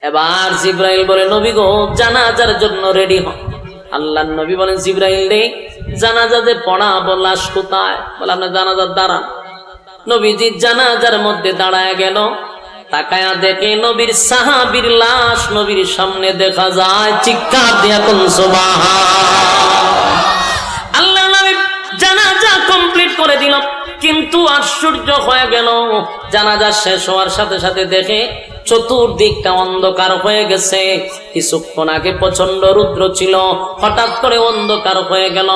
এবার জিব্রাইল বলে, নবী গো, জানাজার জন্য রেডি হন। আল্লাহর নবী বলেন, জিব্রাইল রে, জানাজাতে পড়াবো, লাশ কোথায়? বলে, আপনার জানাজার দাঁড়ান। নবীজি জানাজার মধ্যে দাঁড়ায় গেল, তাকায়া দেখে নবীর সাহাবীর লাশ নবীর সামনে দেখা যায়। চিৎকার দিয়া কোন সুবহান। আল্লাহ নবী জানাজা কমপ্লিট করে দিল, কিন্তু আশ্চর্য হয়ে গেল, জানাজা শেষ হওয়ার সাথে সাথে দেখে চতুর্দিকটা অন্ধকার হয়ে গেছে। কিছুক্ষণ আগে প্রচন্ড রুদ্র ছিল, হঠাৎ করে অন্ধকার হয়ে গেল।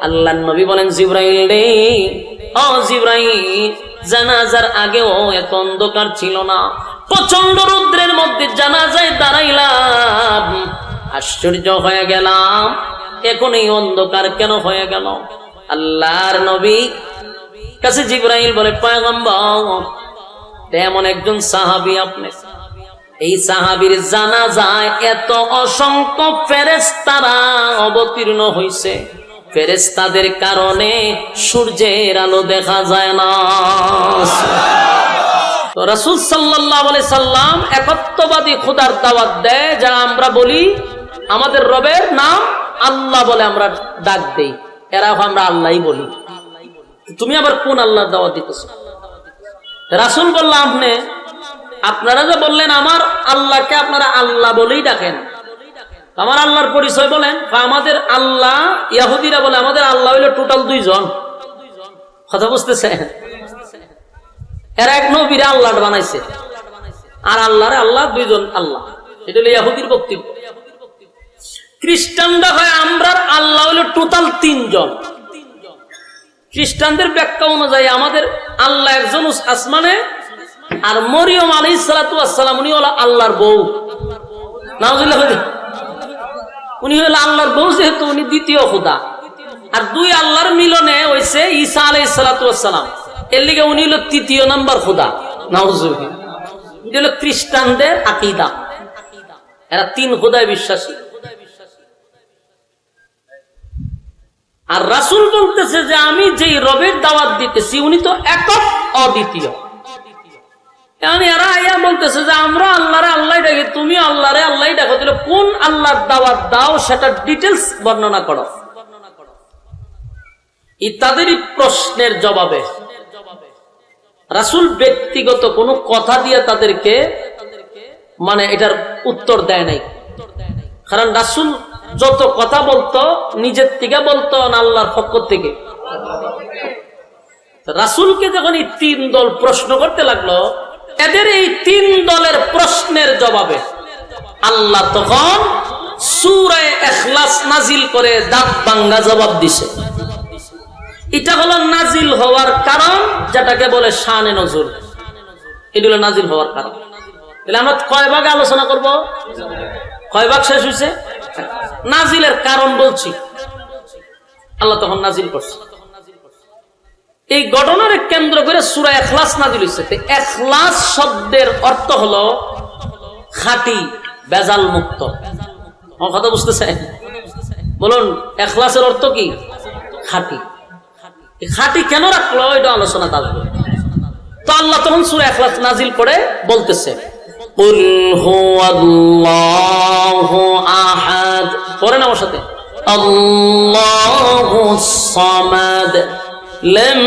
আল্লাহর নবী বলেন, জিব্রাইল রে, ও জিব্রাইল, জানাজার আগেও এত অন্ধকার ছিল না, প্রচন্ড রুদ্রের মধ্যে জানাজায় দাঁড়াইলাম, আশ্চর্য হয়ে গেলাম, এখন এই অন্ধকার কেন হয়ে গেল? আল্লাহর নবী কাছে জিব্রাইল বলে, পয়গম্বর, তেমন একজন সাহাবী আপনি, এই সাহাবীর জানাজায় এত অসংখ্য ফেরেশতারা অবতীর্ণ হইছে, ফেরেশতাদের কারণে সূর্যের আলো দেখা যায় না। তো রাসূল সাল্লাল্লাহু আলাইহি সাল্লাম একত্ববাদী খোদার দাওয়াত দেয়, যা আমরা বলি আমাদের রবের নাম আল্লাহ বলে আমরা ডাক দেই, এরা আমরা আল্লাহই বলি। তুমি আবার কোন আল্লাহর দাওয়াত দিতেছো? রাসূল বললাম, আপনারা যে বললেন আমার আল্লাহকে আপনারা আল্লাহ বলেই ডাকেন, আমার আল্লাহর পরিচয় বলেন। আমাদের আল্লাহ, ইহুদিরা বলে আমাদের আল্লাহ হইল টোটাল 2 জন। কথা বুঝতেছে? এরা এক নবীরে আল্লাহ বানাইছে, আর আল্লাহরে আল্লাহ 2 জন আল্লাহ। এটা হলো ইহুদির বক্তব্য। খ্রিস্টানরা হয় আমরা আল্লাহ হইল টোটাল 3 জন। খ্রিস্টানদের ব্যাখ্যা অনুযায়ী আমাদের আল্লাহ একজন আসমানে, আর মরিয়ম আলাইহিস সালাতু ওয়াস সালাম উনি হলো আল্লাহর বউ। নাউজুবিল্লাহ, উনি হলো আল্লাহর বউ, যেহেতু উনি দ্বিতীয় খোদা। আর 2 আল্লাহর মিলনে হইছে ঈসা আলাইহিস সালাতু ওয়াস সালাম, এর লিগে উনি হলো 3য় নাম্বার খোদা। নাউজুবিল্লাহ। এটা হলো খ্রিস্টানদের আকীদা, এরা 3 খোদায় বিশ্বাসী। আর রাসূল বলতেছে যে আমি যেই রবের দাওয়াত দিতেছি উনি তো একক, অদ্বিতীয়। এরা আয়া বলতেছে যে আমরা আল্লাহরে আল্লাহ ডাকি, তুমি আল্লাহরে আল্লাহ ডাকো, তাহলে কোন আল্লাহর দাওয়াত দাও সেটা ডিটেলস বর্ণনা করো। তাদেরই প্রশ্নের জবাবে রাসূল ব্যক্তিগত কোনো কথা দিয়ে তাদেরকে মানে এটার উত্তর দেয় নাই। কারণ রাসূল যত কথা বলতো নিজের থেকে বলতো না আল্লাহর পক্ষ থেকে। রাসূলকে যখন এই 3 দল প্রশ্ন করতে লাগলো, এদের এই 3 দলের প্রশ্নের জবাবে আল্লাহ তখন সূরা ইখলাস নাজিল করে দাঁত ভাঙ্গা জবাব দিছে। এটা হলো নাজিল হওয়ার কারণ, যেটাকে বলে শানে নজুল। এটা হলো নাজিল হওয়ার কারণ। তাহলে আমরা কয় ভাগে আলোচনা করব? কয় ভাগ শেষ হয়েছে? নাজিলের কারণ বলছি, আল্লাহ তখন নাজিল করছে। এই ঘটনার কেন্দ্র করে সূরা ইখলাস নাজিল হয়েছে। ইখলাস শব্দের অর্থ হলো খাঁটি, বেজাল মুক্ত। আমার কথা বুঝতেছেন? বলুন, ইখলাসের অর্থ কি? খাঁটি। খাঁটি কেন রাখলো এটা আলোচনা আসবে। তো আল্লাহ তখন সূরা ইখলাস নাজিল করে বলতেছে, কুল হুয়াল্লাহু আহাদ। পড়েন আমার সাথে, আল্লাহুস সামাদ, লাম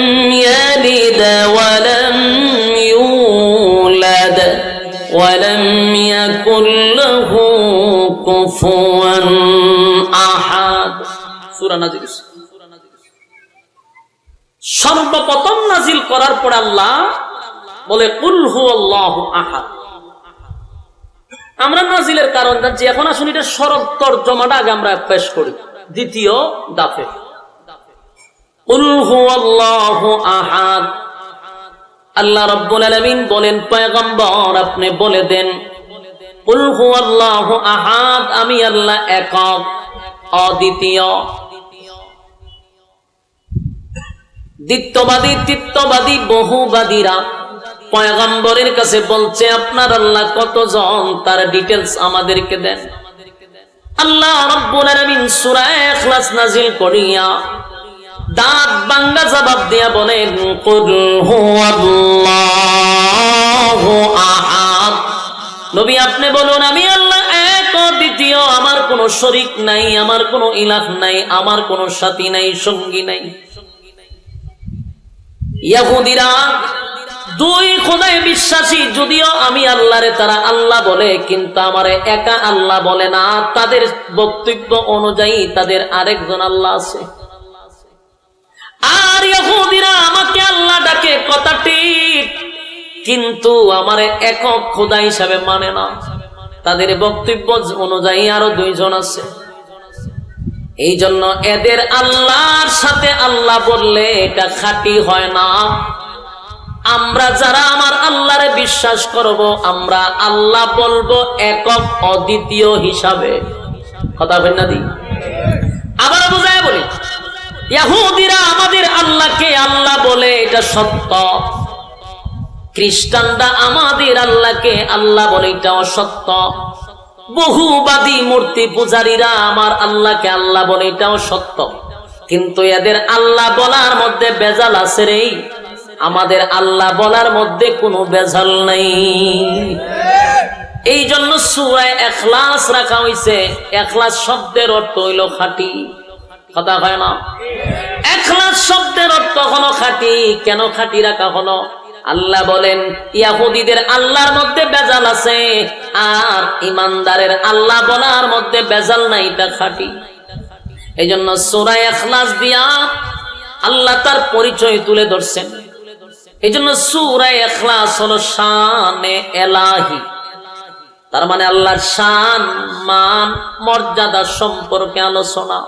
ইয়ালিদ ওয়া লাম ইউলাদ ওয়া লাম ইয়াকুল লাহু কুফুয়ান আহাদ। সূরা নাজিল। সর্বপ্রথম নাজিল করার পর আল্লাহ বলে কুল হুয়াল্লাহু আহাদ। আমরা নাজিলের কারণ জানছি, এখন আসুন এটা সরল তরজমাটা আগে আমরা পেশ করি দ্বিতীয় দাফে। কুল হুয়াল্লাহু আহাদ। আল্লাহ রাব্বুল আলামিন বলেন, পয়গম্বর আপনি বলে দেন, কুল হুয়াল্লাহু আহাদ, আমি আল্লাহ একক, অদ্বিতীয়। দ্বিত্ববাদী, তৃত্ববাদী, বহুবাদীরা পয়গম্বরের কাছে বলছে আপনার আল্লাহ কতজন, তার ডিটেইলস আমাদেরকে দেন। আল্লাহ রাব্বুল আলামিন সূরা ইখলাস নাজিল করিয়া দাঁত ভাঙ্গা জবাব দিয়া বলেন, কুল হুয়াল্লাহু আহাদ, নবী আপনি বলুন আমি আল্লাহ এক দ্বিতীয়, আমার কোনো শরীক নাই, আমার কোনো ইলাহ নাই, আমার কোনো সাথী নাই, সঙ্গী নাই। ইহুদিরা দুই খোদায় বিশ্বাসী, যদিও আমি আল্লাহরে তারা আল্লাহ বলে, কিন্তু আমারে একা আল্লাহ বলে না। তাদের বক্তব্য অনুযায়ী তাদের আরেকজন আল্লাহ আছে। আর ইহুদিরা আমাকে আল্লাহ ডাকে, কথা ঠিক, কিন্তু আমারে একক খোদা হিসাবে মানে না। তাদের বক্তব্য অনুযায়ী আরো দুইজন আছে। এই জন্য এদের আল্লাহর সাথে আল্লাহ বললে এটা খাঁটি হয় না। আমরা যারা আমার আল্লাহরে বিশ্বাস করব, আমরা আল্লাহ বলবো একক অদ্বিতীয় হিসাবে। কথা বলেন না দি? আবার বুঝায় বলি, ইহুদিরা আমাদের আল্লাহকে আল্লাহ বলে, এটা সত্য। খ্রিস্টানরা আমাদের আল্লাহকে আল্লাহ বলে, এটা অসত্য। বহুবাদী মূর্তি পূজারীরা আমার আল্লাহকে আল্লাহ বলে, এটাও সত্য। কিন্তু এদের আল্লাহ বলার মধ্যে বেজাল আছে রে। আমাদের আল্লাহ বলার মধ্যে কোনো বেজাল নাই। এই জন্য সূরা ইখলাস রাখা হয়েছে। ইখলাস শব্দের অর্থ হইল খাঁটি। কথা হয় না? ইখলাস শব্দের অর্থ হলো খাঁটি। কেন খাঁটি রাখা হলো? আল্লাহ বলেন ইহুদিদের আল্লাহর মধ্যে বেজাল আছে, আর ইমানদারের আল্লাহ বলার মধ্যে বেজাল নাই, এটা খাঁটি। এই জন্য সূরা ইখলাস দিয়া আল্লাহ তার পরিচয় তুলে ধরছেন। এই জন্য সূরা ইখলাস হলো শানে এলাহি, তার মানে আল্লাহর শান, মান, মর্যাদা সম্পর্কে আলোচনা।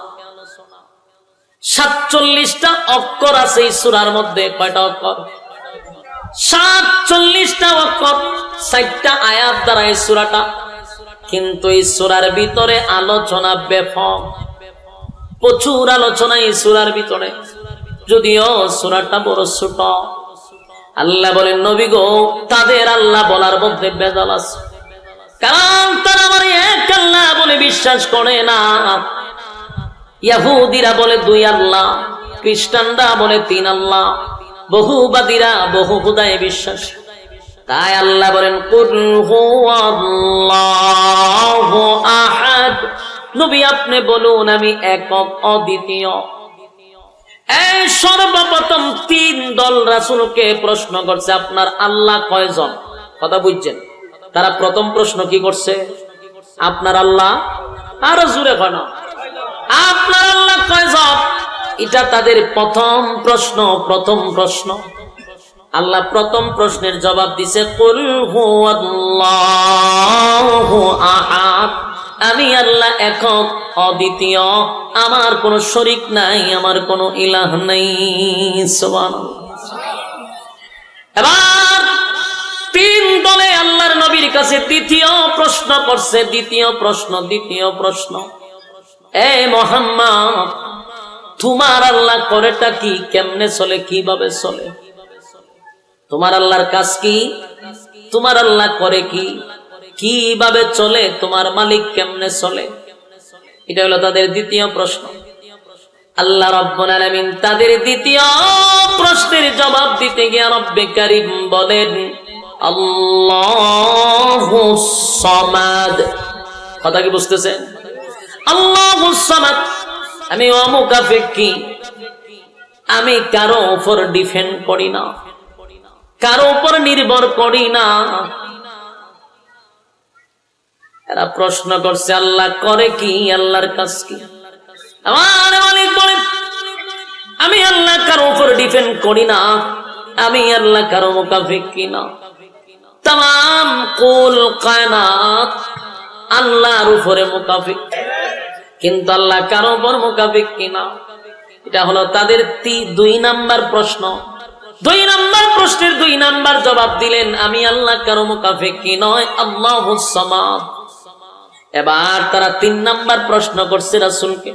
47টা অক্ষর আছে এই সূরার মধ্যে। কয়টা অক্ষর? 47টা অক্ষর, 4টা আয়াত দ্বারা এই সূরাটা। কিন্তু এই সূরার ভিতরে আলোচনা ব্যাপক, প্রচুর আলোচনা এই সূরার ভিতরে, যদিও সূরাটা বড় ছোট। আল্লাহ বলেন নবী গো, তাদের আল্লাহ বলার মধ্যে বেজাল আছে, কারণ তারা আমার এক আল্লাহ বলে বিশ্বাস করে না। ইহুদিরা বলে 2 আল্লাহ, খ্রিস্টানরা বলে 3 আল্লাহ, বহুবাদীরা বহু খোদায় বিশ্বাস। তাই আল্লাহ বলেন কুল হুয়াল্লাহু আহাদ, নবী আপনি বলুন আমি একক অদ্বিতীয়। এই সর্বপ্রথম 3 দল রাসূলকে প্রশ্ন করছে আপনার আল্লাহ কয়জন? কথা বুঝছেন? তারা প্রথম প্রশ্ন কি করছে? আপনার আল্লাহ, আরো জোরে কয় না, আপনার আল্লাহ কয়জন? এটা তাদের প্রথম প্রশ্ন। আল্লাহ প্রথম প্রশ্নের জবাব দিছে কুল হুয়াল্লাহু আহাদ, আমি আল্লাহ একক অদ্বিতীয়, আমার কোনো শরীক নাই, আমার কোনো ইলাহ নাই। সুবহানাল্লাহ। এবার 3 দলে আল্লাহর নবীর কাছে দ্বিতীয় প্রশ্ন করছে। দ্বিতীয় প্রশ্ন, এ মুহাম্মদ, তোমার আল্লাহ করেটা কি? কেমনে চলে? কিভাবে চলে? তোমার আল্লাহর কাজ কি? তোমার আল্লাহ করে কি? কিভাবে চলে? তোমার মালিক কেমনে চলে? এটা হলো তাদের দ্বিতীয় প্রশ্ন। আল্লাহ রাব্বুল আলামিন তাদের দ্বিতীয় প্রশ্নের জবাব দিতে গিয়ে রব্বে কারীম বলেন আল্লাহুস সামাদ। কথা কি বুঝতেছেন? আল্লাহুস সামাদ, আমি অমুকাফেক্কি, আমি কারো উপর ডিপেন্ড করি না, কারো উপর নির্ভর করি না। এরা প্রশ্ন করছে আল্লাহ করে কি? আল্লাহর কাজ কি? আমার মালিক বলে আমি আল্লাহ কারো উপর ডিপেন্ড করি না, আমি আল্লাহ কারো মুকাফেক্কি না। তাম কুল কায়নাত আল্লাহর উপরে মুকাফেক, কিন্তু আল্লাহ কারো উপর মুকাফেক্কি না। এটা হলো তাদের 2 নাম্বার প্রশ্ন। 2 নাম্বার প্রশ্নের 2 নাম্বার জবাব দিলেন আমি আল্লাহ কারো মুকাফেক্কি নয়, আল্লাহুস সামাদ। এবার তারা 3 নাম্বার প্রশ্ন করছে রাসূলকে,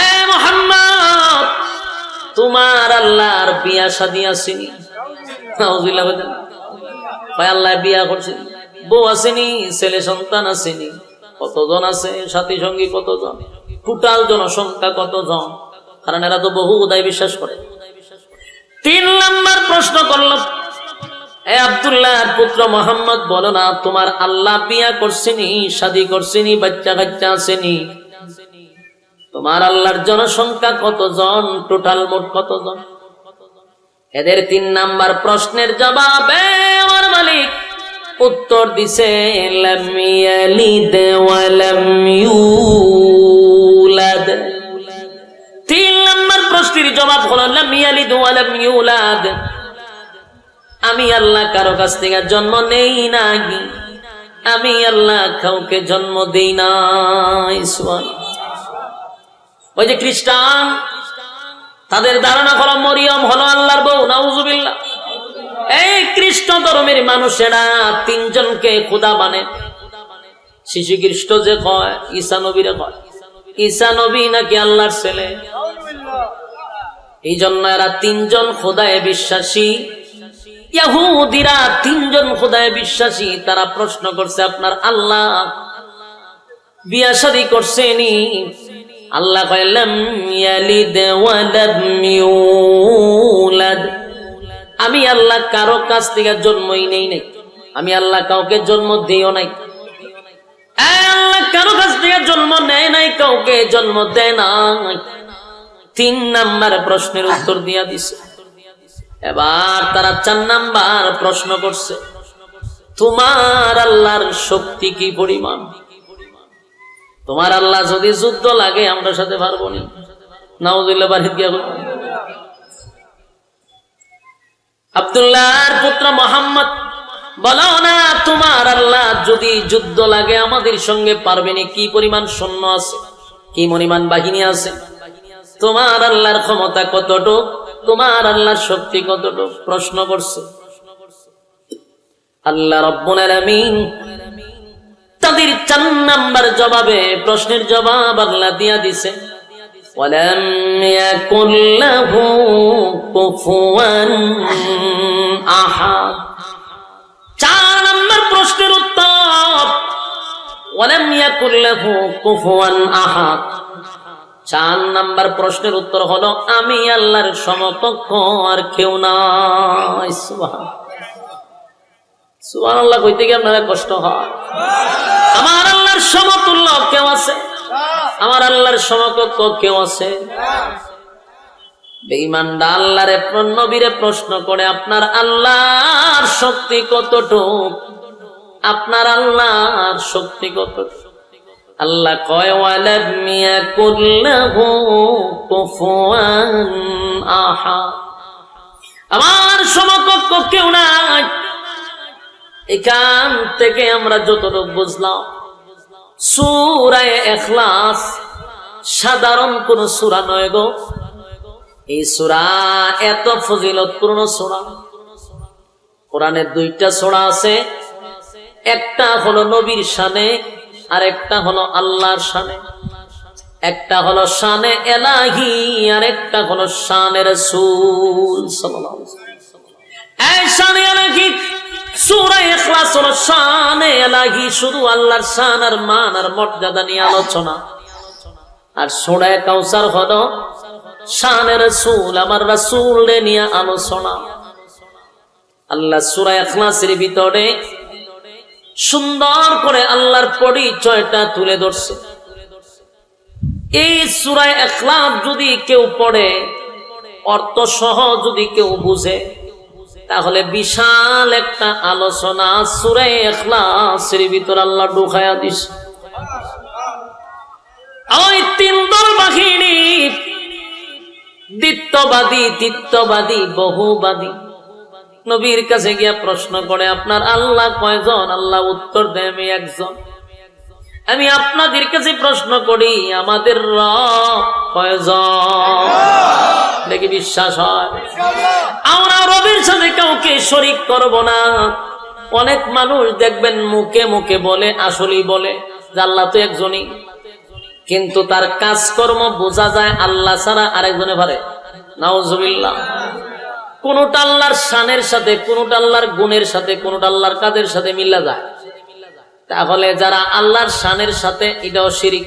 এ মুহাম্মদ, তোমার আল্লাহর বিয়া শাদী আসেনি? নাউযুবিল্লাহ। ভাই আল্লাহ বিয়া করছেন, বউ আসেনি, ছেলে সন্তান আসেনি? কতজন আছে? সাথী সঙ্গী কতজন? টোটাল জনসংখ্যা কতজন? কারণ এরা তো বহু খোদায় বিশ্বাস করে। 3 নাম্বার প্রশ্ন করল, এ আব্দুল্লাহর পুত্র মোহাম্মদ, বলো না তোমার আল্লাহ বিয়া করছেনি, শাদী করছেনি, বাচ্চা কাচ্চা আসেনি? তোমার আল্লাহর জনসংখ্যা কতজন, টোটাল মোট কতজন? এদের 3 নাম্বার প্রশ্নের জবাবে আমার মালিক উত্তর দিছে লাম ইয়ালিদ ওয়া লাম ইউলাদ। 3 নাম্বার প্রশ্নের জবাব হলো লাম ইয়ালিদ ওয়া লাম ইউলাদ। আমি আল্লাহ কারো কাছ থেকে জন্ম নেই নাই, আমি আল্লাহ কাউকে জন্ম দেই নাই। ওই যে খ্রিস্টান, তাদের ধারণা হলো মরিয়ম হলো আল্লাহর বউ, নাউজুবিল্লাহ। এই খ্রিস্ট ধর্মের মানুষেরা 3 জনকে খোদা মানে। শিশু খ্রিস্ট যে কয় ঈসা নবীরে কয় ঈসা নবী নাকি আল্লাহর ছেলে। এই জন্য এরা 3 জন খোদায় বিশ্বাসী। ইহুদিরা 3 জন খোদায় বিশ্বাসী। তারা প্রশ্ন করছে আপনার আল্লাহ বিয়া শাদী করছেনি? আল্লাহ কয় লাম ইয়ালিদ ওয়া লাম ইউলাদ। আমি আল্লাহ কারো কাছ থেকে জন্মই নেই নাই, আমি আল্লাহ কাউকে জন্ম দিও নাই। আল্লাহ কারো কাছ থেকে জন্ম নেয় নাই, কাউকে জন্ম দেয় নাই। 3 নাম্বার প্রশ্নের উত্তর দিয়া দিছে। এবার তারা 4 নাম্বার প্রশ্ন করছে, তোমার আল্লাহর শক্তি কি পরিমাণ? তোমার আল্লাহ যদি যুদ্ধ লাগে আমরা সাথে পারবো না। নাউযুবিল্লাহ। বাড়িতে গিয়া আব্দুল্লাহর পুত্র মোহাম্মদ, বলো না তোমার আল্লাহ যদি যুদ্ধ লাগে আমাদের সঙ্গে পারবে না? কি পরিমাণ সৈন্য আছে, কি পরিমাণ বাহিনী আছে? তোমার আল্লাহর ক্ষমতা কতটুক, তোমার আল্লাহর শক্তি কতটুক? প্রশ্ন করছে। আল্লাহ রাব্বুল আলামিন তাদের 4 নাম্বার জবাবে, প্রশ্নের জবাব আল্লাহ দিয়া দিছে, ওয়ালাম ইয়াকুল লাহু কুফুয়ান আহাদ। 4 নাম্বার প্রশ্নের উত্তর ওয়ালাম ইয়াকুল লাহু কুফুয়ান আহাদ। 4 নাম্বার প্রশ্নের উত্তর হলো আমি আল্লাহর সমকক্ষ আর কেউ নাই। সুবহানাল্লাহ কইতে কি আপনারা কষ্ট হয়? আমার আল্লাহর সমতুল্য কেউ আছে? আমার আল্লাহর সমকক্ষ কেউ আছে? বেঈমানরা আল্লাহরে নবীরে প্রশ্ন করে আপনার আল্লাহর শক্তি কতটুক, আপনার আল্লাহর শক্তি কতটুক? আল্লাহ কয় ওয়ালাম ইয়াকুল লাহু কুফুয়ান আহাদ। আমার সমকক্ষ কেউ নাই। এখান থেকে আমরা যতটুকু বুঝলাম, সূরা ইখলাস সাধারণ কোন সূরা নয় গো। এই সূরা এত ফজিলতপূর্ণ সূরা। কোরআনে 2টা সূরা আছে, একটা হলো নবীর শানে আর একটা হলো আল্লাহর শানে। একটা হলো শানে এলাহি আর একটা হলো শানে রাসূল সাল্লাল্লাহু আলাইহি ওয়াসাল্লাম। এই শানে এলাহি সূরা ইখলাস হলো শানে এলাহি, শুধু আল্লাহর শান আর মান আর মর্যাদা নিয়ে আলোচনা। আর সূরা কাউসার হলো শানে রাসূল, আমার রাসূলকে নিয়ে আলোচনা। আল্লাহ সূরা ইখলাসের ভিতরে সুন্দর করে আল্লাহর পরিচয়টা তুলে ধরছে। এই সূরা ইখলাস যদি কেউ পড়ে, অর্থ সহ যদি কেউ বুঝে, তাহলে বিশাল একটা আলোচনা সূরা ইখলাসের ভিতর আল্লাহ ঢুকায়া দিছে। ওই 3 দল বাহিনী, দ্বিত্ববাদী, তিত্ববাদী, বহুবাদী, নবীর কাছে গিয়া প্রশ্ন করে আপনার আল্লাহ কয়জন? আল্লাহ উত্তর দেয় আমি একজন। আমি আপনাদের কাছে প্রশ্ন করি আমাদের রব কয়জন? দেখি বিশ্বাস হয়? আমরা রবের সাথে কাউকে শরীক করব না। অনেক মানুষ দেখবেন মুখে মুখে বলে, আসলেই বলে যে আল্লাহ তো একজনই, কিন্তু তার কাজকর্ম বোঝা যায় আল্লাহ ছাড়া আরেকজনে পারে। নাউজুবিল্লাহ। কোনটা আল্লাহর শানের সাথে, কোনটা আল্লাহর গুণের সাথে, কোনটা আল্লাহর কাজের সাথে মিলা যায়। তাহলে যারা আল্লাহর শানের সাথে এটাও শিরিক,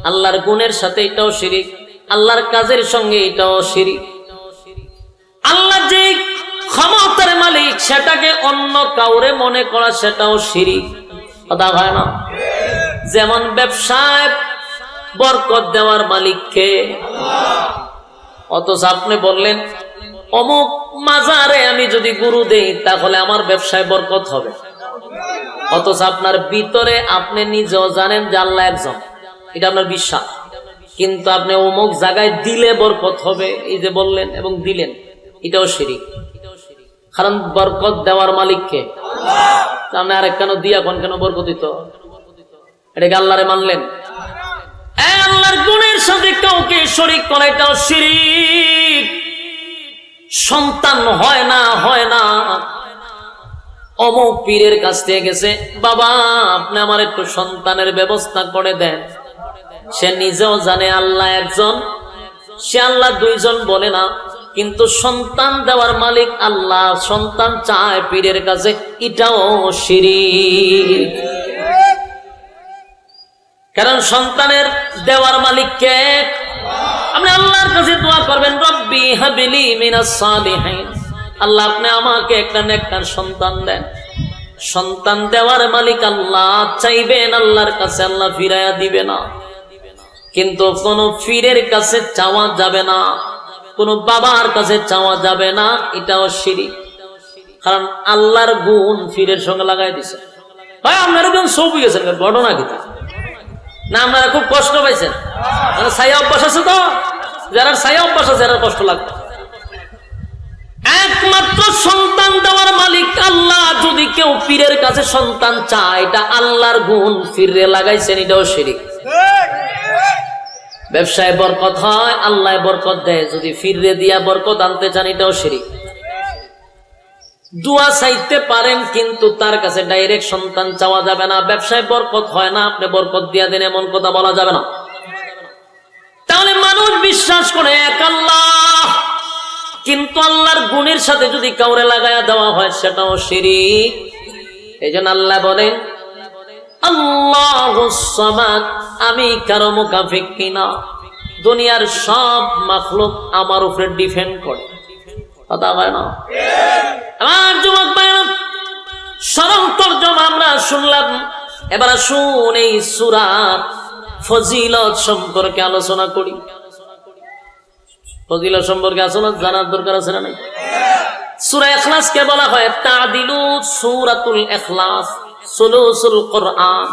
আল্লাহর গুণের সাথে এটাও শিরিক, আল্লাহর কাজের সঙ্গে এটাও শিরিক। আল্লাহ যে ক্ষমতার মালিক সেটাকে অন্য কাউরে মনে করা সেটাও শিরিক। কথা হয় না? যেমন ব্যবসায় বরকত দেওয়ার মালিককে, অথচ আপনি বললেন অমুক মাজারে আমি যদি গুরু দেই তাহলে আমার ব্যবসায় বরকত হবে, অথচ আপনার ভিতরে আপনি নিজেও জানেন যে আল্লাহ একজন, এটা আপনার বিশ্বাস, কিন্তু আপনি অমুক জায়গায় দিলে বরকত হবে এই যে বললেন এবং দিলেন, এটাও শিরিক। কারণ বরকত দেওয়ার মালিককে আপনি আরেক কেন দিয়া কোন কেন বরকত দিত? এটাকে আল্লাহরে মানলেন। আল্লাহর গুণের সাথে কাউকে শরীক করা এটাও শিরিক। সন্তান হয় না অমুক পীরের কাছ থেকে গেছে, বাবা আপনি আমার একটু সন্তানের ব্যবস্থা করে দেন। সে নিজেও জানে আল্লাহ একজন, সে আল্লাহ দুইজন বলে না, কিন্তু সন্তান দেওয়ার মালিক আল্লাহ, সন্তান চায় পীরের কাছে, এটাও শিরিক। কারণ সন্তানের দেওয়ার মালিক কে? আপনি আল্লাহর কাছে দোয়া করবেন, রব্বি হাবিলি মিনাস সালিহিন, আল্লাহ আপনি আমাকে একটা নেককার সন্তান দেন। সন্তান দেওয়ার মালিক আল্লাহ, চাইবেন আল্লাহর কাছে, আল্লাহ ফিরাইয়া দিবে না। কিন্তু কোন পীরের কাছে চাওয়া যাবে না, কোন বাবার কাছে চাওয়া যাবে না, এটাও শিরিক। কারণ আল্লাহর গুণ পীরের সঙ্গে লাগাই দিছে। ভাই আপনারা কেন সব গেছেন, ঘটনা কি না? আপনারা খুব কষ্ট পাইছেন, ছায়া অভ্যাস আছে তো, যারা ছায়া অভ্যাস আছে যারা কষ্ট লাগবে। একমাত্র সন্তান দেওয়ার মালিক আল্লাহ, যদি কেউ পীরের কাছে সন্তান চায়, এটা আল্লাহর গুণ পীরে লাগাইছেন, এটাও শিরিক। ব্যবসায় বরকত হয়, আল্লাহ বরকত দেয়, যদি ফিরে দিয়া বরকত আনতে চান এটাও শিরিক। দোয়া চাইতে পারেন কিন্তু তার কাছে ডাইরেক্ট সন্তান চাওয়া যাবে না। ব্যবসায় বরকত হয় না, আপনি বরকত দিয়া দেন এমন কথা বলা যাবে না। তাহলে মানুষ বিশ্বাস করে এক আল্লাহ, কিন্তু আল্লাহর গুণের সাথে যদি কাউরে লাগায়া দেওয়া হয় সেটাও শিরিক। এই জন্য আল্লাহ বলেন আল্লাহুস সামাদ, আমি কারো মুখাফিক কিনা। দুনিয়ার সব মাখলুক আমার উপরে ডিপেন্ড করে। কথা হয় না? আমার যুবক ভাইরা, সরল তরজমা আমরা শুনলাম, এবার শুন এই সূরার ফজিলত সম্পর্কে আলোচনা করি। ফজিলত সম্পর্কে আসলে জানার দরকার আছে না নাই? সূরা ইখলাসকে বলা হয় তাদিলু সূরাতুল ইখলাস সুলুসুল কোরআন,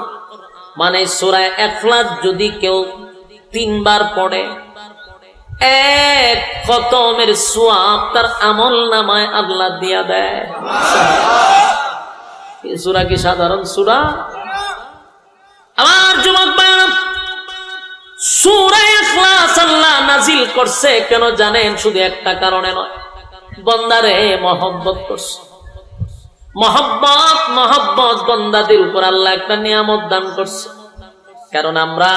মানে সূরা ইখলাস যদি কেউ 3 বার পড়ে, এক খতমের সওয়াব তার আমল নামায় আল্লাহ দিয়া দেয়। এই সূরা কি সাধারণ সূরা? আমার যুবক ভাইরা, সূরা ইখলাস আল্লাহ নাজিল করছে কেন জানেন? শুধু একটা কারণে নয়, বান্দারে মহব্বত করছে। মহব্বত বান্দাদের উপর আল্লাহ একটা নিয়ামত দান করছে। কারণ আমরা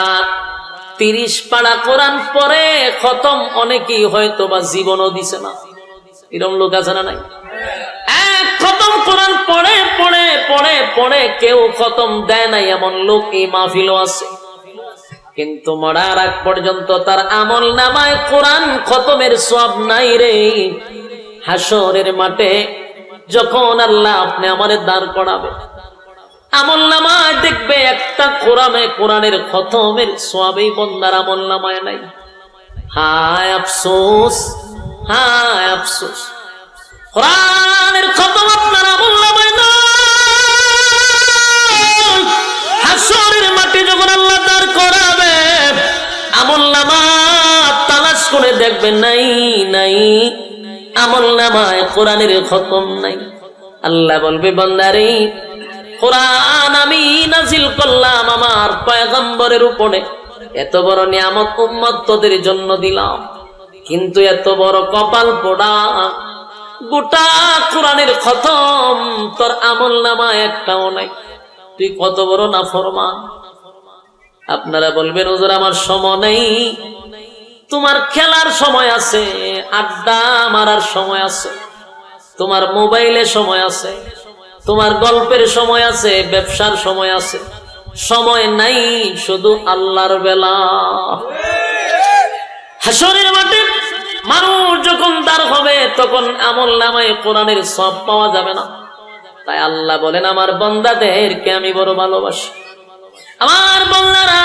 30 পারা কোরআন পড়ে খতম অনেকেই হয়তো বা জীবনও দিছে না, এরকম লোক আছে না নাই? এক খতম কোরআন পড়ে পড়ে পড়ে পড়ে কেউ খতম দেয় নাই এমন লোক এই মাহফিলও আছে। কিন্তু মরার আগ পর্যন্ত তার আমল নামায় কোরআন খতমের সওয়াব নাই রে। হাসরের মাঠে যখন আল্লাহ আপনি আমারে দাঁড় করাবে, আমল নামায় দেখবে একটা কোরআনের খতমের সওয়াবই বান্দার আমল নামায় নাই। হায় আফসোস, হায় আফসোস, কোরআনের খতম আপনার আমল নামায় নাই। হাসরের মাঠে যখন আল্লাহ দাঁড় করাবে, আমল নামা তালাশ করে দেখবেন নাই নাই, আমল নামায় কোরআনের খতম নাই। আল্লাহ বলবে বান্দারে, কোরআন আমি নাজিল করলাম আমার পয়গম্বরের উপরে, এত বড় নিয়ামত উম্মত তোদের জন্য দিলাম, কিন্তু এত বড় কপাল পোড়া, গোটা কোরআনের খতম তোর আমল নামায় একটাও নাই। তুই কত বড় নাফরমান। আপনারা বলবেন হুজুর আমার সময় নেই। তোমার খেলার সময় আছে, আড্ডা মারার সময় আছে, তোমার মোবাইলে সময় আছে, তোমার গল্পের সময় আছে, ব্যবসার সময় আছে, সময় নাই শুধু আল্লাহর বেলা। হাসরের মাঠে মানুষ যখন দাঁড় হবে তখন আমলনামায় কোরআনের সব পাওয়া যাবে না। তাই আল্লাহ বলেন আমার বান্দাদেরকে আমি বড় ভালোবাসি। আমার বান্দারা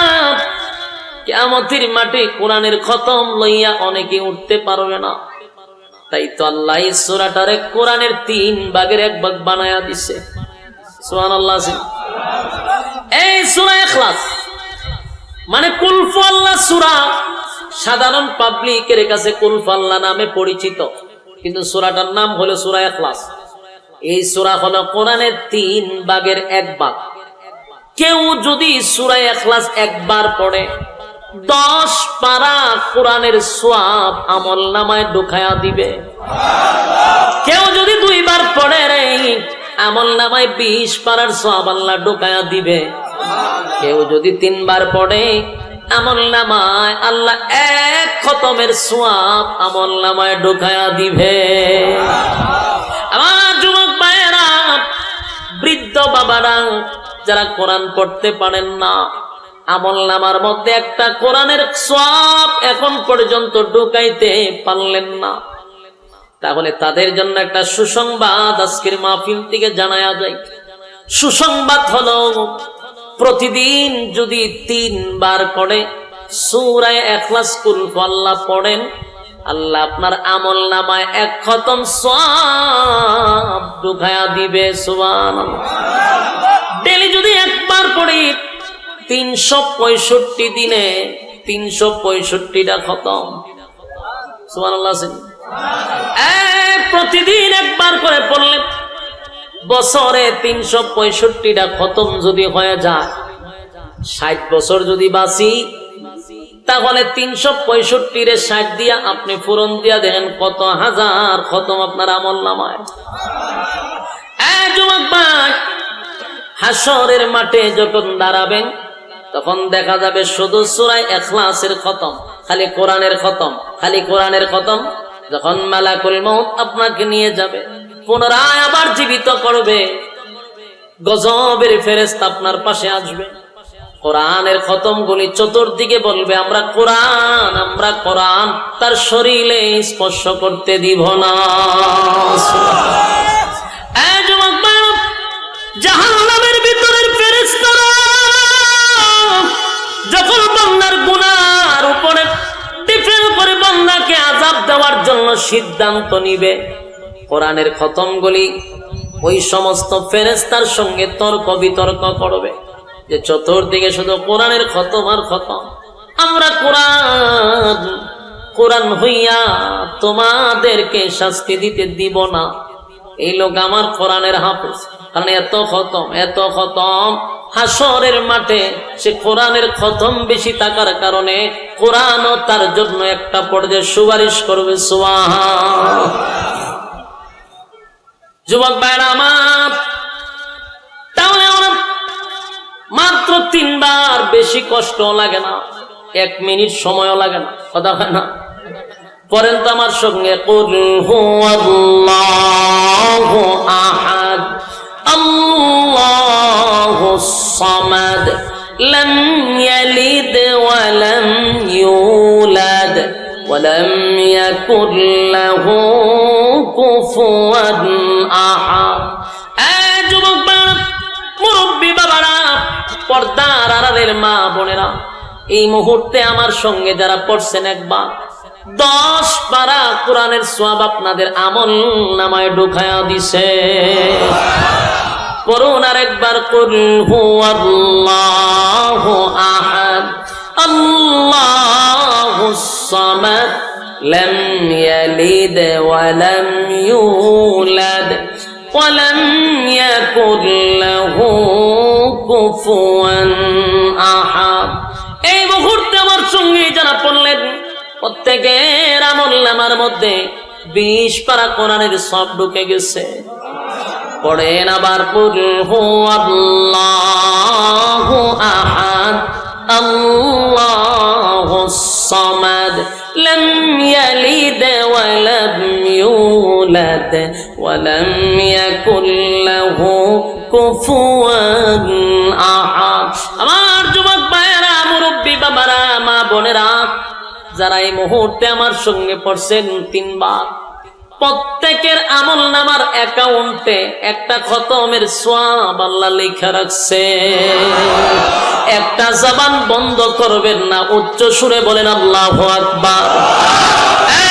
কিয়ামতের মাঠে কোরআনের খতম লইয়া অনেকে উঠতে পারবে না। তাই তো আল্লাহ এই সূরাটারে কোরআনের 3 ভাগের 1 ভাগ বানায়া দিছে। সুবহানাল্লাহ। এই সূরা ইখলাস মানে কুল ফাল্লাহ সূরা, সাধারণ পাবলিকের কাছে কুল ফাল্লাহ নামে পরিচিত, কিন্তু সূরাটার নাম হলো সূরা ইখলাস। এই সূরা হলো কোরআনের 3 ভাগের 1 ভাগ। কেউ যদি সূরা ইখলাস একবার পড়ে 10 পারা কোরআনের সওয়াব আমলনামায় ঢুকায়া দিবে। কেউ যদি 2 বার পড়ে রে আমলনামায় 20 পারার সওয়াব আল্লাহ ঢুকায়া দিবে। কেউ যদি 3 বার পড়ে আমলনামায় আল্লাহ 1 খতমের সওয়াব আমলনামায় ঢুকায়া দিবে। আমার যুবক ভাইয়েরা, বৃদ্ধ বাবারা যারা কোরআন পড়তে পারেন না, আমলনামার মধ্যে একটা কোরআনের সওয়াব এখন পর্যন্ত ঢুকাইতে পারলেন না, তাহলে তাদের জন্য একটা সুসংবাদ আজকের মাহফিল থেকে জানায়া যায়। সুসংবাদ হলো প্রতিদিন যদি 3 বার করে সূরা ইখলাস কুল ফাল্লাহ পড়েন, আল্লাহ আপনার আমলনামায় 1 খতম সওয়াব ঢুকায়া দিবে। সুবহানাল্লাহ। ডেইলি যদি একবার পড়ি 365 দিনে 365টা খতম। সুবহানাল্লাহ। প্রতিদিন একবার করে পড়লে বছরে 365টা খতম যদি হয়ে যায়, 60 বছর যদি বাঁচি, তাহলে 365 রে 60 দিয়া আপনি পূরণ দিয়া দেখেন কত হাজার খতম আপনার আমলনামায়। যুবক ভাই, হাসরের মাঠে যখন দাঁড়াবেন তখন দেখা যাবে শুধু সূরা ইখলাসের খতম, খালি কোরআনের খতম, খালি কোরআনের খতম। যখন মালাকুল মউত আপনাকে নিয়ে যাবে, পুনরায় আবার জীবিত করবে, গজবের ফেরেশতা আপনার পাশে আসবে। কোরআনের খতম গুলি চতুর্দিকে বলবে আমরা কোরআন, আমরা কোরআন, তার শরীরে স্পর্শ করতে দিব না। জাহান্নামের ভিতরের ফেরেশতারা যখন বান্দার গুনার উপরে ডিফেল করে বান্দাকে আযাব দেওয়ার জন্য সিদ্ধান্ত নিবে, কোরআনের খতমগুলি ওই সমস্ত ফেরেশতার সঙ্গে তর্ক বিতর্ক করবে যে চতুর্দিকে শুধু কোরআনের খতম আর খতম, আমরা কোরআন কোরআন হইয়া তোমাদেরকে শাস্তি দিতে দিব না। এই লোক আমার কোরআনের হাফেজ, কারণ এত খতম হাসরের মাঠে সে কোরআনের খতম বেশি থাকার কারণে কোরআনও তার জন্য একটা পর্যায়ে সুপারিশ করবে। সুবহানাল্লাহ। যুবক ভাইরা আমার, তাহলে আমরা মাত্র 3 বার, বেশি কষ্ট লাগে না, 1 মিনিট সময়ও লাগে না, কথা হয় না। পড়েন তো আমার সঙ্গে, কুল হুয়াল্লাহু আহাদ আল্লাহুস সামাদ লাম ইয়ালিদ ওয়া লাম ইউলাদ ওয়া লাম ইয়াকুল লাহু কুফুয়ান আহাদ। যুবক মুরব্বী বাবারা, পর্দার আড়ালের মা বোনেরা, এই মুহূর্তে আমার সঙ্গে যারা পড়ছেন একবার 10 পারা কোরআনের সওয়াব আপনাদের আমলনামায় ঢুকায়া দিছে। পড়ুন আরেকবার, কুল হুয়াল্লাহু আহাদ আল্লাহুস সামাদ লাম ইয়ালিদ ওয়া লাম ইউলাদ ওয়া লাম ইয়াকুল লাহু কুফুয়ান আহাদ। এই মুহূর্তে আমার সঙ্গে যারা পড়লেন প্রত্যেকের আমলনামার মধ্যে 20 পারা কোরআনের সওয়াব ঢুকে গেছে। পড়েন আবার, কুল হুয়াল্লাহু আহাদ আল্লাহুস সামাদ লাম ইয়ালিদ ওয়া লাম ইউলাদ ওয়া লাম ইয়াকুল লাহু কুফুয়ান আহাদ। আমার যুবক ভাইয়েরা, মুরব্বী বাবারা, মা বোনেরা, যারা এই মুহূর্তে আমার সঙ্গে পড়ছেন 3 বার, প্রত্যেকের আমল নামার অ্যাকাউন্টে একটা খতমের সওয়াব আল্লাহ লেখা রাখছে। একটা জবান বন্ধ করবেন না, উচ্চ সুরে বলেন আল্লাহু আকবার।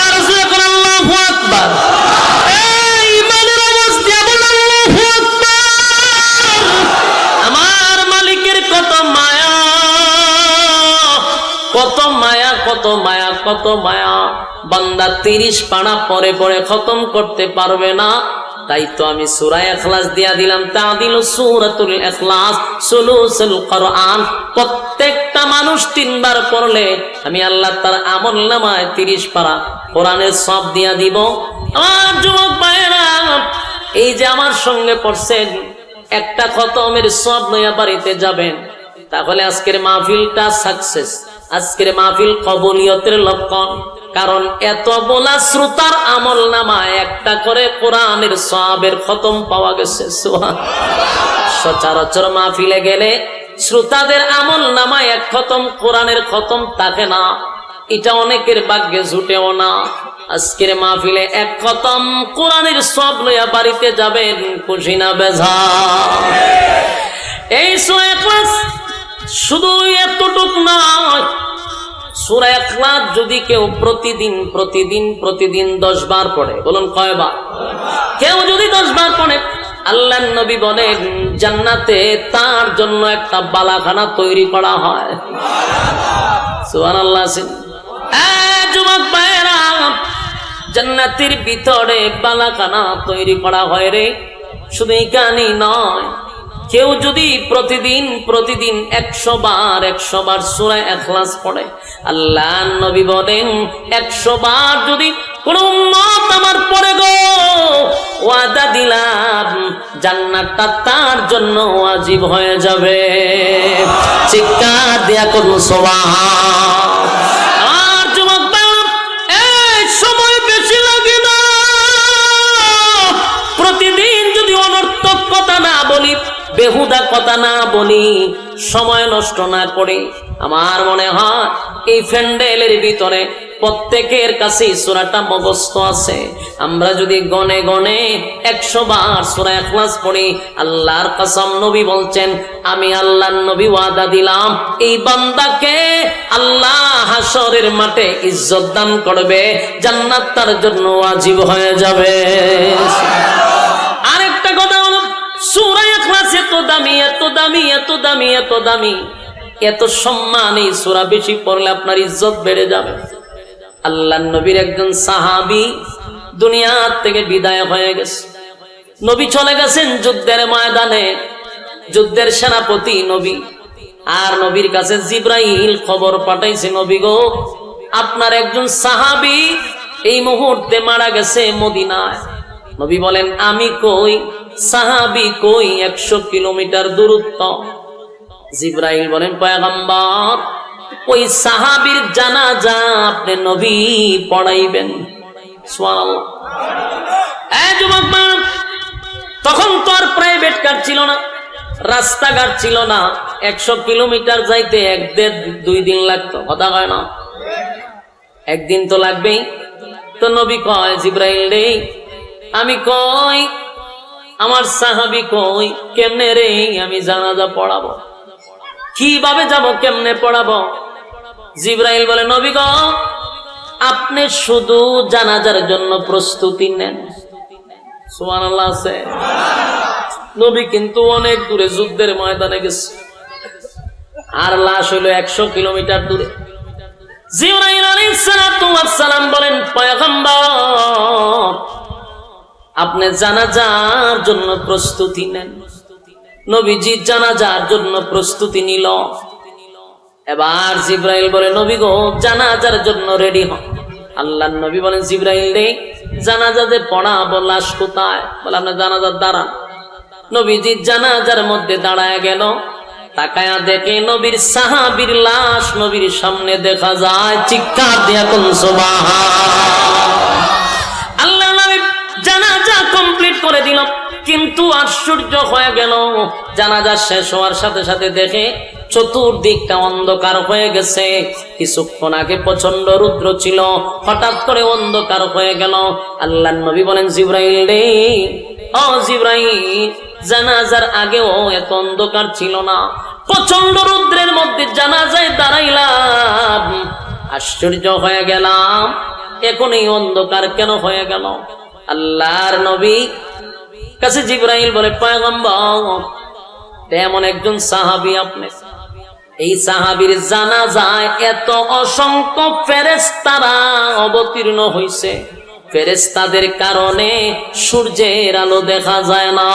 আর জোরে করে আল্লাহু আকবার। এই ইমানের আওয়াজ দিয়ে বলেন আল্লাহু আকবার। আমার মালিকের কত মায়া, কত মায়া, কত মায়া, কত মায়া। বান্দা 30 পারা পরে পরে খতম করতে পারবে না, তাই তো আমি সূরা ইখলাস দিয়া দিলাম। তাদিলু সূরাতুল ইখলাস সুলুসুল কোরআন। প্রত্যেকটা মানুষ 3 বার পড়লে আমি আল্লাহ তার আমলনামায় 30 পারা কোরআনের সওয়াব দিয়া দিব। আমার যুবক ভাইরা, এই যে আমার সঙ্গে পড়ছেন, একটা খতমের সওয়াব নিয়ে বাড়িতে যাবেন, তাহলে আজকের মাহফিলটা সাকসেস, আজকের মাহফিল কবুলিয়তের লক্ষণ। কারণ এত বলা শ্রোতার আমল নামায় একটা করে কোরআনের সওয়াবের খতম পাওয়া গেছে। সচরাচর মাহফিলে গেলে শ্রোতাদের আমল নামায় 1 খতম কোরআনের খতম থাকে না, এটা অনেকের ভাগ্যে জুটেও না। আজকের মাহফিলে 1 খতম কোরআনের সওয়াব লইয়া বাড়িতে যাবেন, খুশি না বেজার? এই সূরা ইখলাস শুধু এতটুক নয়, সূরা ইখলাস যদি কেউ প্রতিদিন 10 বার পড়ে, বলুন কয়বার? কেউ যদি 10 বার পড়ে, আল্লাহর নবী বলেন জান্নাতে তার জন্য একটা বালাখানা তৈরি করা হয়। সুবহানাল্লাহ। যুবক ভাইরা, জান্নাতের ভিতরে বালাখানা তৈরি করা হয় রে। শুধু এখানেই নয়, কেউ যদি প্রতিদিন 100 বার সূরা ইখলাস পড়ে, আল্লাহর নবী বলেন 100 বার যদি কোন উম্মত আমার পড়ে গো, ওয়াদা দিলাম জান্নাতটা তার জন্য ওয়াজিব হয়ে যাবে। চিৎকার দিয়া করুন সুবহান। আর যুবক ভাইরা, এই সময় বেশি লাগে না। প্রতিদিন যদি অনর্থক কথা না বলি, বেহুদা কথা না বলি, সময় নষ্ট না করি, আমার মনে হয় এই প্যান্ডেলের ভিতরে প্রত্যেকের কাছে সূরাটা মুখস্থ আছে। আমরা যদি গনে গনে 100 বার সূরা ইখলাস পড়ি, আল্লাহর কসম নবী বলছেন, আমি আল্লাহর নবী ওয়াদা দিলাম এই বান্দাকে আল্লাহ হাসরের মাঠে ইজ্জত দান করবে, জান্নাত তার জন্য ওয়াজিব হয়ে যাবে। আরেকটা কথা হলো, সূরা ইখলাস এত দামি, এত দামি, এত দামি, এত দামি, এত সম্মান। এই সূরা বেশি পড়লে আপনার ইজ্জত বেড়ে যাবে। আল্লাহর নবীর একজন সাহাবী দুনিয়া থেকে বিদায় হয়ে গেছে। নবী চলে গেছেন যুদ্ধের ময়দানে, যুদ্ধের সেনাপতি নবী। আর নবীর কাছে জিবরাইল খবর পাঠাইছে, নবী গো, আপনার একজন সাহাবী এই মুহূর্তে মারা গেছে মদিনায়। নবী বলেন, আমি কই, সাহাবী কই? 100 কিলোমিটার দূরত্ব। জিবরাইল বলেন, পয়গম্বর, ওই সাহাবীর জানাজা আপনি নবী পড়াইবেন। সুবহানাল্লাহ। এই যুবক মানুষ, তখন তো আর প্রাইভেট কার ছিল না, রাস্তাঘাট ছিল না। 100 কিলোমিটার যাইতে 1-2 দিন লাগতো, কথা কয় না? একদিন তো লাগবেই। তো নবী কয়, জিবরাইল রে, আমি কই, আমার সাহাবী কই, কেমনে রে আমি জানাজা পড়াবো? কিভাবে যাব, কেমনে পড়াবো? জিবরাইল বলে, নবী গো, আপনি শুধু জানাজার জন্য প্রস্তুতি নেন। সুবহানাল্লাহ আছে। নবী কিন্তু অনেক দূরে যুদ্ধের ময়দানে গেছে, আর লাশ হইল 100 কিলোমিটার দূরে। জিবরাইল আলাইহিস সালাতু ওয়াস সালাম বলেন, পয়গম্বর, আপনি জানাজার জন্য প্রস্তুতি নেন। নবীজি জানাজার জন্য প্রস্তুতি নিল। এবার জিবরাইল বলে, নবী গো, জানাজার জন্য রেডি হন। আল্লাহর নবী বলেন, জিবরাইল রে, জানাজাতে পড়াবো, লাশ কোথায়? বলে, আপনার জানাজার দাঁড়ান। নবীজি জানাজার মধ্যে দাঁড়ায় গেল। তাকায়া দেখে নবীর সাহাবীর লাশ নবীর সামনে দেখা যায়। চিৎকার দিয়া কোন সুবহান। আল্লাহ নবী জানাজা কমপ্লিট করে দিল, কিন্তু আশ্চর্য হয়ে গেল, জানাজা শেষ হওয়ার সাথে সাথে দেখে চতুর্দিকটা অন্ধকার হয়ে গেছে। কিছুক্ষণ আগে প্রচন্ড রুদ্র ছিল, হঠাৎ করে অন্ধকার হয়ে গেল। আল্লাহর নবী বলেন, জিবরাইল রে, ও জিবরাইল, জানাজার আগেও এত অন্ধকার ছিল না, প্রচন্ড রুদ্রের মধ্যে জানাজায় দাঁড়াইলাম, আশ্চর্য হয়ে গেলাম, এখন এই অন্ধকার কেন হয়ে গেল? আল্লাহর নবী কাছে জিবরাইল বলে, পয়গম্বর, তেমন একজন সাহাবী আপনি, এই সাহাবীর জানাজায় এত অসংখ্য ফেরেশতারা অবতীর্ণ হইছে, ফেরেশতাদের কারণে সূর্যের আলো দেখা যায় না।